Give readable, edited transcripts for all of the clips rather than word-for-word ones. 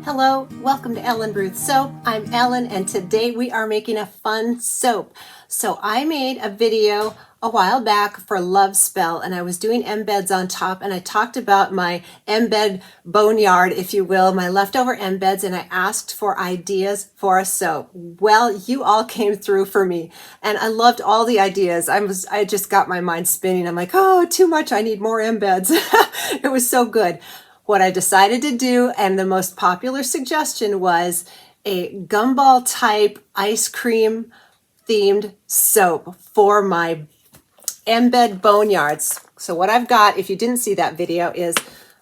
Hello, welcome to Ellen Ruth Soap. I'm Ellen and today we are making a fun soap. So I made a video a while back for Love Spell and I was doing embeds on top and I talked about my embed boneyard, if you will, my leftover embeds, and I asked for ideas for a soap. Well, you all came through for me and I loved all the ideas. I just got my mind spinning. I'm like, oh, too much. I need more embeds. It was so good. What I decided to do, and the most popular suggestion, was a gumball type ice cream themed soap for my embed boneyards. So what I've got, if you didn't see that video, is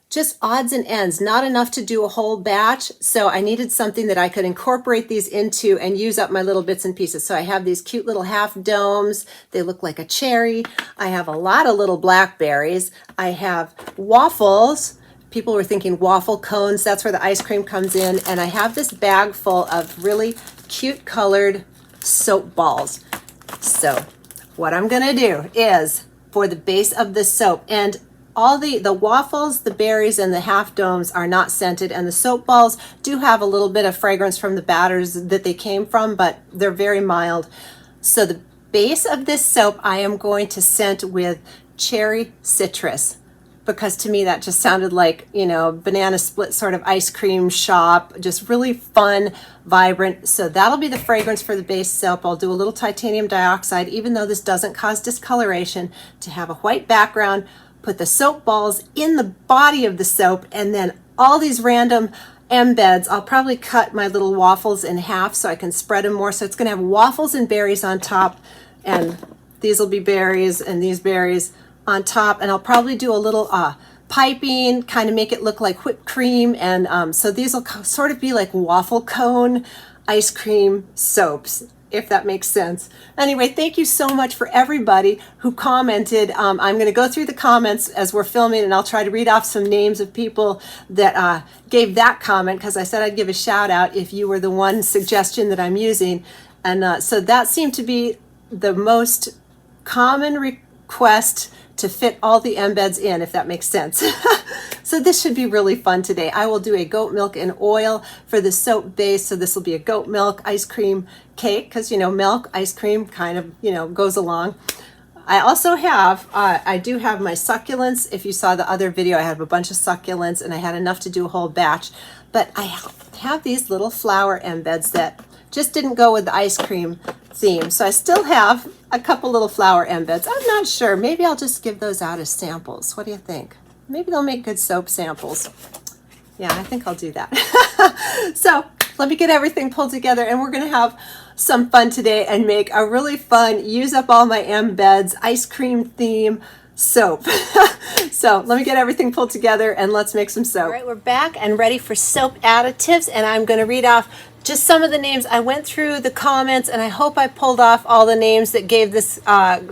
just odds and ends, not enough to do a whole batch. So I needed something that I could incorporate these into and use up my little bits and pieces. So I have these cute little half domes. They look like a cherry. I have a lot of little blackberries. I have waffles. People were thinking waffle cones. That's where the ice cream comes in. And I have this bag full of really cute colored soap balls. So what I'm gonna do is, for the base of the soap, and all the waffles, the berries, and the half domes are not scented, and the soap balls do have a little bit of fragrance from the batters that they came from, but they're very mild. So the base of this soap I am going to scent with cherry citrus, because to me that just sounded like, you know, banana split sort of ice cream shop, just really fun, vibrant. So that'll be the fragrance for the base soap. I'll do a little titanium dioxide, even though this doesn't cause discoloration, to have a white background, put the soap balls in the body of the soap, and then all these random embeds. I'll probably cut my little waffles in half so I can spread them more. So it's gonna have waffles and berries on top, and these will be berries and these berries on top, and I'll probably do a little piping, kind of make it look like whipped cream, and so these will sort of be like waffle cone ice cream soaps, if that makes sense. Anyway, thank you so much for everybody who commented. I'm going to go through the comments as we're filming, and I'll try to read off some names of people that gave that comment, because I said I'd give a shout out if you were the one suggestion that I'm using. And so that seemed to be the most common request to fit all the embeds in, if that makes sense. So this should be really fun today. I will do a goat milk and oil for the soap base. So this will be a goat milk ice cream cake, because, you know, milk, ice cream kind of, you know, goes along. I also have, I do have my succulents. If you saw the other video, I have a bunch of succulents and I had enough to do a whole batch. But I have these little flower embeds that just didn't go with the ice cream theme. So I still have a couple little flower embeds. I'm not sure. Maybe I'll just give those out as samples. What do you think? Maybe they'll make good soap samples. Yeah, I think I'll do that. So let me get everything pulled together, and we're going to have some fun today and make a really fun, use up all my embeds, ice cream theme soap. So let me get everything pulled together and let's make some soap. All right, we're back and ready for soap additives, and I'm going to read off just some of the names. I went through the comments and I hope I pulled off all the names that gave this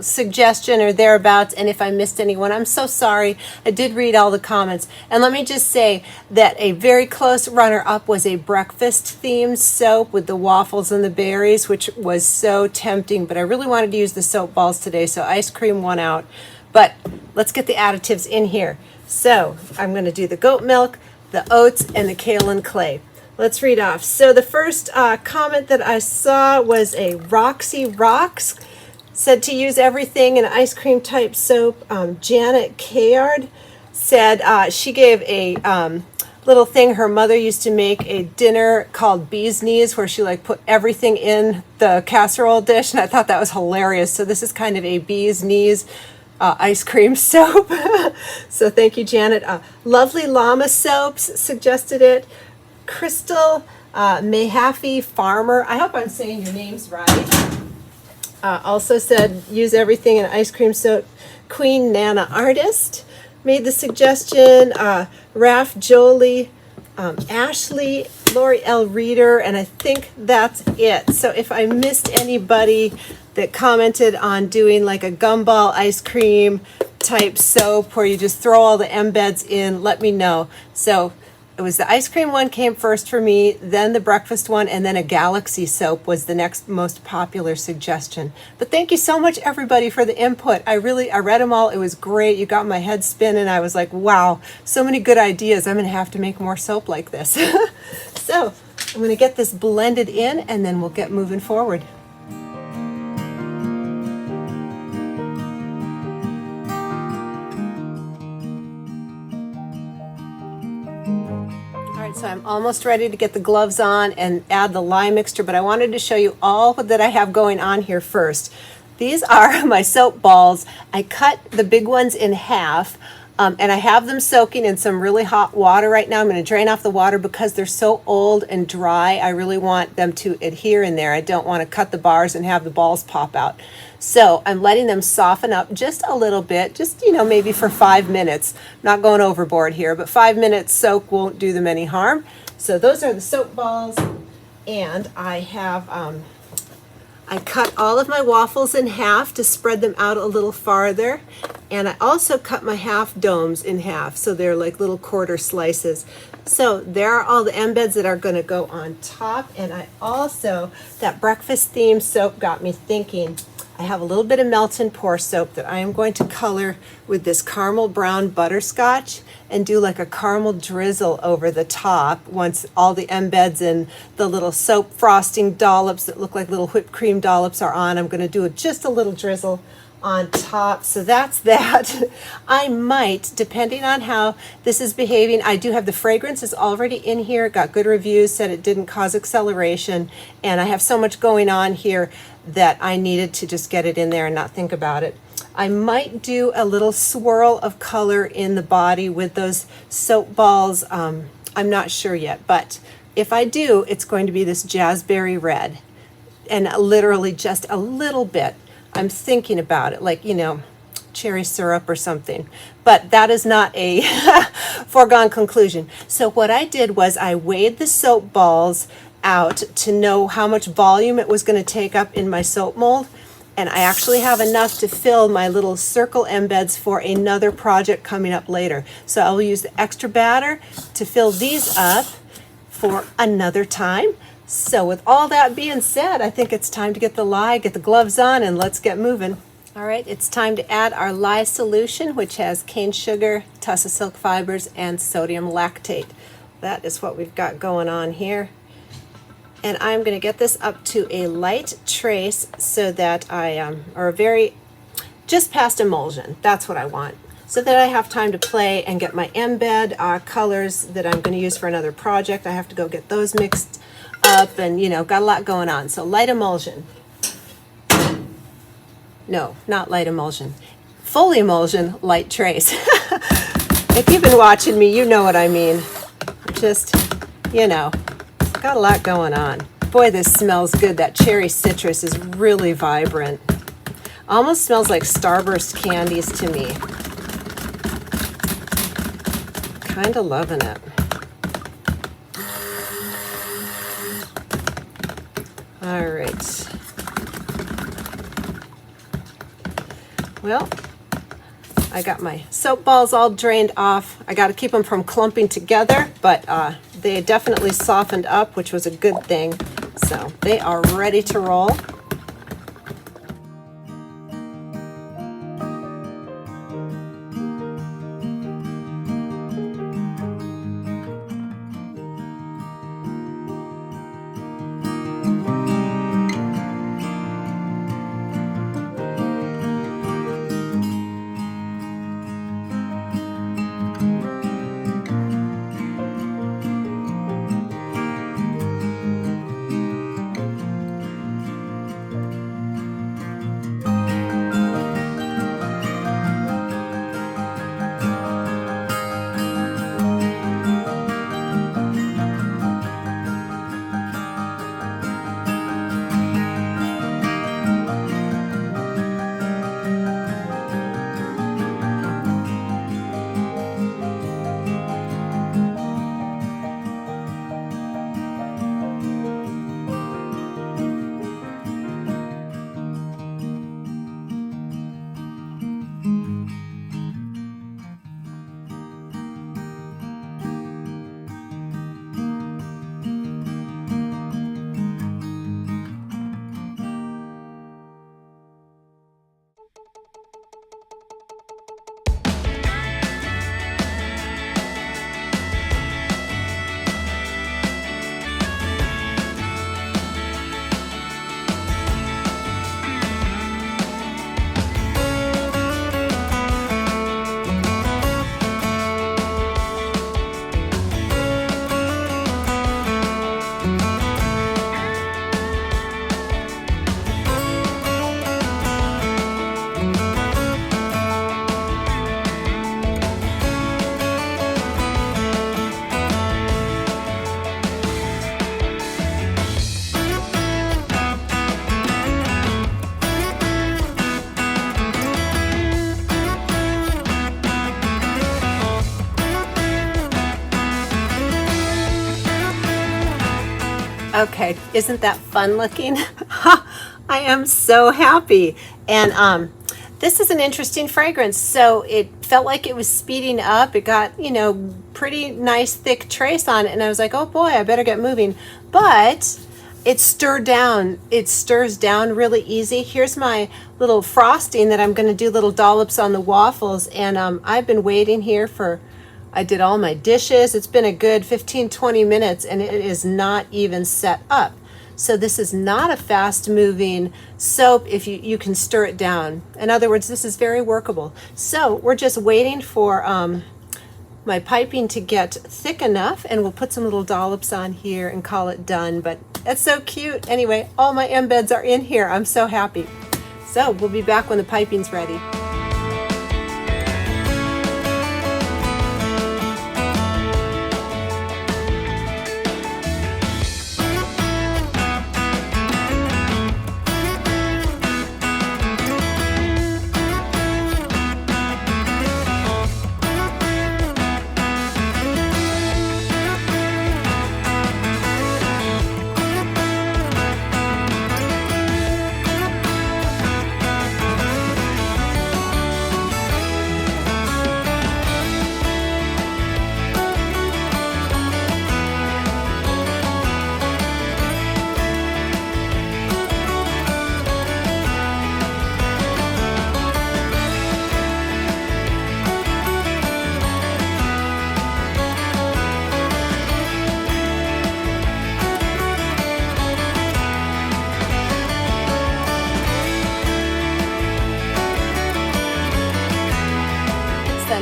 suggestion or thereabouts, and if I missed anyone, I'm so sorry. I did read all the comments. And let me just say that a very close runner-up was a breakfast themed soap with the waffles and the berries, which was so tempting, but I really wanted to use the soap balls today, so ice cream won out. But let's get the additives in here. So I'm going to do the goat milk, the oats, and the kale and clay. Let's read off. So the first comment that I saw was a Roxy Rocks, said to use everything in ice cream type soap. Janet Cayard said she gave a little thing her mother used to make, a dinner called Bee's Knees, where she like put everything in the casserole dish, and I thought that was hilarious. So this is kind of a Bee's Knees ice cream soap. So thank you, Janet. Lovely Llama Soaps suggested it. Crystal Mahaffey Farmer, I hope I'm saying your names right, also said use everything in ice cream soap. Queen Nana Artist made the suggestion. Raf Jolie, Ashley, Lori L. Reader, and I think that's it. So if I missed anybody that commented on doing like a gumball ice cream type soap where you just throw all the embeds in, let me know. So it was the ice cream one came first for me, then the breakfast one, and then a galaxy soap was the next most popular suggestion. But thank you so much, everybody, for the input. I read them all. It was great. You got my head spinning. I was like, wow, so many good ideas. I'm going to have to make more soap like this. So So I'm going to get this blended in and then we'll get moving forward. So I'm almost ready to get the gloves on and add the lye mixture, but I wanted to show you all that I have going on here first. These are my soap balls. I cut the big ones in half, and I have them soaking in some really hot water right now. I'm going to drain off the water because they're so old and dry. I really want them to adhere in there. I don't want to cut the bars and have the balls pop out. So I'm letting them soften up just a little bit, just, maybe for 5 minutes. Not going overboard here, but 5 minutes soak won't do them any harm. So those are the soap balls, and I have, I cut all of my waffles in half to spread them out a little farther, and I also cut my half domes in half, so they're like little quarter slices. So there are all the embeds that are going to go on top, and I also, that breakfast theme soap got me thinking. I have a little bit of melt and pour soap that I am going to color with this caramel brown butterscotch and do like a caramel drizzle over the top once all the embeds and the little soap frosting dollops that look like little whipped cream dollops are on. I'm going to do just a little drizzle on top. So that's that. I might, depending on how this is behaving, I do have the fragrance is already in here. Got good reviews, said it didn't cause acceleration, and I have so much going on here that I needed to just get it in there and not think about it. I might do a little swirl of color in the body with those soap balls. I'm not sure yet, but if I do, it's going to be this jazzberry red, and literally just a little bit. I'm thinking about it, like, cherry syrup or something, but that is not a foregone conclusion. So what I did was I weighed the soap balls out to know how much volume it was going to take up in my soap mold, and I actually have enough to fill my little circle embeds for another project coming up later. So I will use the extra batter to fill these up for another time. So with all that being said, I think it's time to get the lye, get the gloves on, and let's get moving. All right, it's time to add our lye solution, which has cane sugar, tussa silk fibers, and sodium lactate. That is what we've got going on here. And I'm going to get this up to a light trace so that just past emulsion. That's what I want. So that I have time to play and get my embed colors that I'm going to use for another project. I have to go get those mixed up and, got a lot going on. So light emulsion. No, not light emulsion. Full emulsion, light trace. If you've been watching me, you know what I mean. Just, got a lot going on. Boy, this smells good. That cherry citrus is really vibrant. Almost smells like Starburst candies to me. Kind of loving it. All right. Well, I got my soap balls all drained off. I got to keep them from clumping together, but they definitely softened up, which was a good thing. So they are ready to roll. Okay, isn't that fun looking? I am so happy. And this is an interesting fragrance. So it felt like it was speeding up. It got, you know, pretty nice thick trace on it. And I was like, oh boy, I better get moving. But it stirred down. It stirs down really easy. Here's my little frosting that I'm going to do little dollops on the waffles. And I've been waiting here for, I did all my dishes. It's been a good 15-20 minutes and it is not even set up. So this is not a fast moving soap if you can stir it down. In other words, this is very workable. So we're just waiting for my piping to get thick enough, and we'll put some little dollops on here and call it done. But that's so cute. Anyway, all my embeds are in here. I'm so happy. So we'll be back when the piping's ready.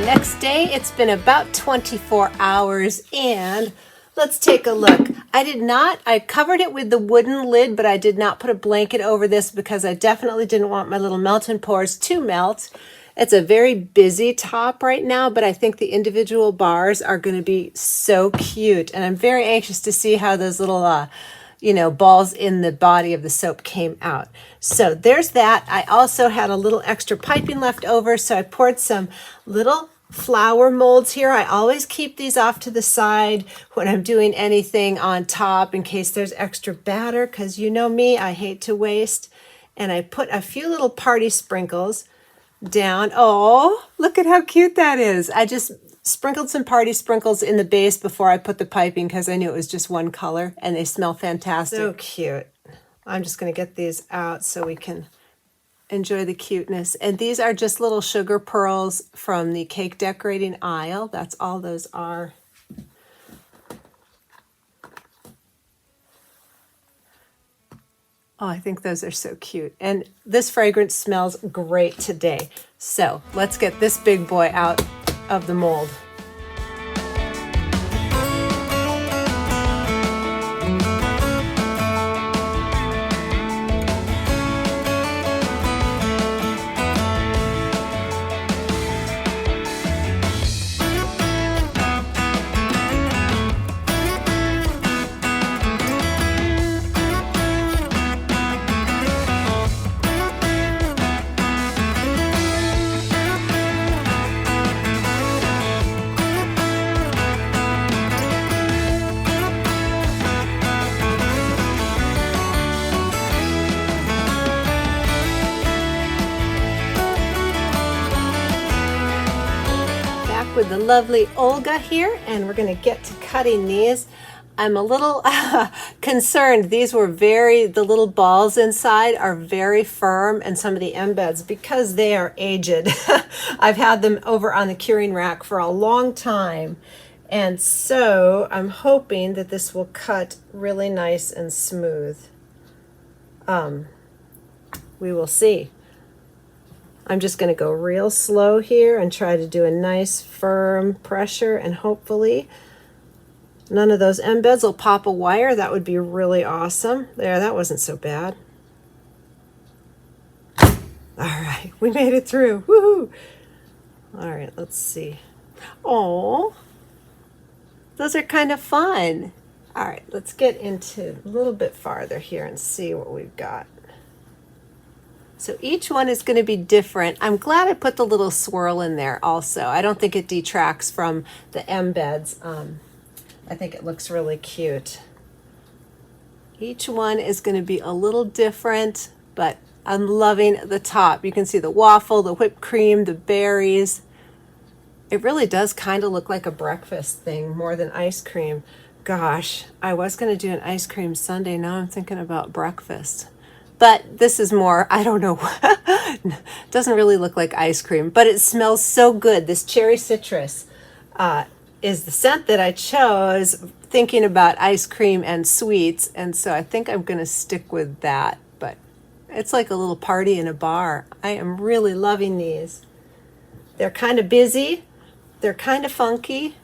Next day, it's been about 24 hours, and let's take a look. I covered it with the wooden lid, but I did not put a blanket over this because I definitely didn't want my little melt and pours to melt. It's a very busy top right now, but I think the individual bars are going to be so cute, and I'm very anxious to see how those little balls in the body of the soap came out. So there's that. I also had a little extra piping left over, so I poured some little flower molds here. I always keep these off to the side when I'm doing anything on top in case there's extra batter, because you know me, I hate to waste. And I put a few little party sprinkles down. Oh, look at how cute that is. I just sprinkled some party sprinkles in the base before I put the piping because I knew it was just one color, and they smell fantastic. So cute. I'm just going to get these out so we can enjoy the cuteness. And these are just little sugar pearls from the cake decorating aisle. That's all those are. Oh, I think those are so cute. And this fragrance smells great today. So let's get this big boy out of the mold. With the lovely Olga here, and we're going to get to cutting these. I'm a little concerned. These were the little balls inside are very firm, and some of the embeds, because they are aged, I've had them over on the curing rack for a long time, and so I'm hoping that this will cut really nice and smooth. We will see. I'm just going to go real slow here and try to do a nice firm pressure, and hopefully none of those embeds will pop a wire. That would be really awesome. There, that wasn't so bad. All right, we made it through. Woohoo! All right, let's see. Oh, those are kind of fun. All right, let's get into a little bit farther here and see what we've got. So each one is going to be different. I'm glad I put the little swirl in there also. I don't think it detracts from the embeds. I think it looks really cute. Each one is going to be a little different, but I'm loving the top. You can see the waffle, the whipped cream, the berries. It really does kind of look like a breakfast thing more than ice cream. Gosh, I was going to do an ice cream sundae. Now I'm thinking about breakfast. But this is more, I don't know, doesn't really look like ice cream, but it smells so good. This cherry citrus is the scent that I chose thinking about ice cream and sweets. And so I think I'm going to stick with that. But it's like a little party in a bar. I am really loving these. They're kind of busy. They're kind of funky,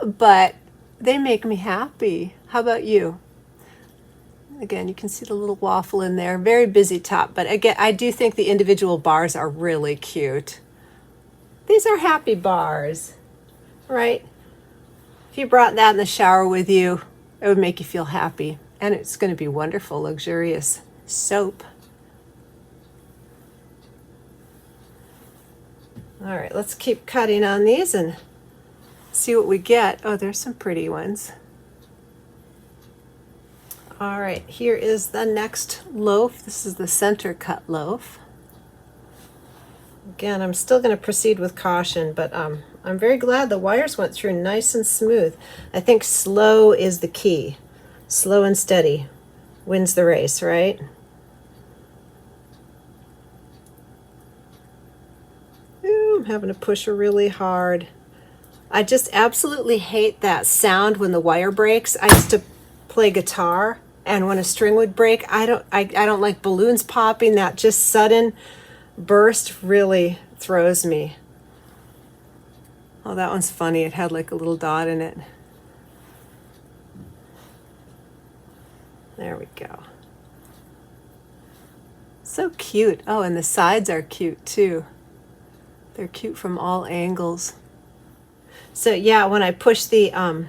but they make me happy. How about you? Again, you can see the little waffle in there. Very busy top, but again, I do think the individual bars are really cute. These are happy bars, right? If you brought that in the shower with you, it would make you feel happy. And it's going to be wonderful, luxurious soap. All right, let's keep cutting on these and see what we get. Oh, there's some pretty ones. All right, here is the next loaf. This is the center cut loaf. Again, I'm still going to proceed with caution, but I'm very glad the wires went through nice and smooth. I think slow is the key. Slow and steady wins the race, right? Ooh, I'm having to push really hard. I just absolutely hate that sound when the wire breaks. I used to play guitar, and when a string would break, I don't like balloons popping. That just sudden burst really throws me. Oh, that one's funny. It had like a little dot in it. There we go. So cute. Oh, and the sides are cute too. They're cute from all angles. So yeah, when I push the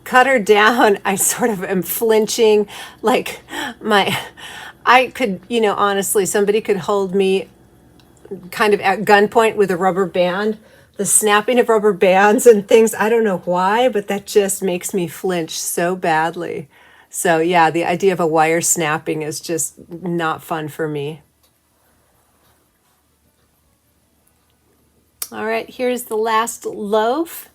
cutter down, I sort of am flinching, like I could, honestly, somebody could hold me kind of at gunpoint with a rubber band. The snapping of rubber bands and things, I don't know why, but that just makes me flinch so badly. So yeah, the idea of a wire snapping is just not fun for me. All right, here's the last loaf.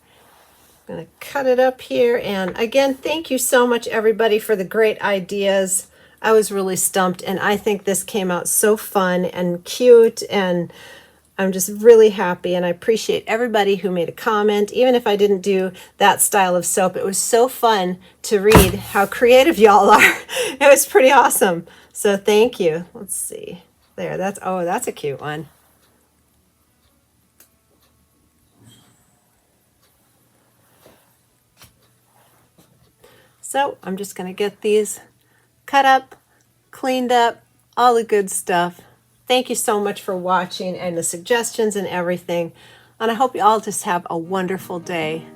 I'm going to cut it up here. And again, thank you so much, everybody, for the great ideas. I was really stumped, and I think this came out so fun and cute, and I'm just really happy, and I appreciate everybody who made a comment. Even if I didn't do that style of soap, it was so fun to read how creative y'all are. It was pretty awesome. So thank you. Let's see. There, that's a cute one. So I'm just going to get these cut up, cleaned up, all the good stuff. Thank you so much for watching and the suggestions and everything. And I hope you all just have a wonderful day.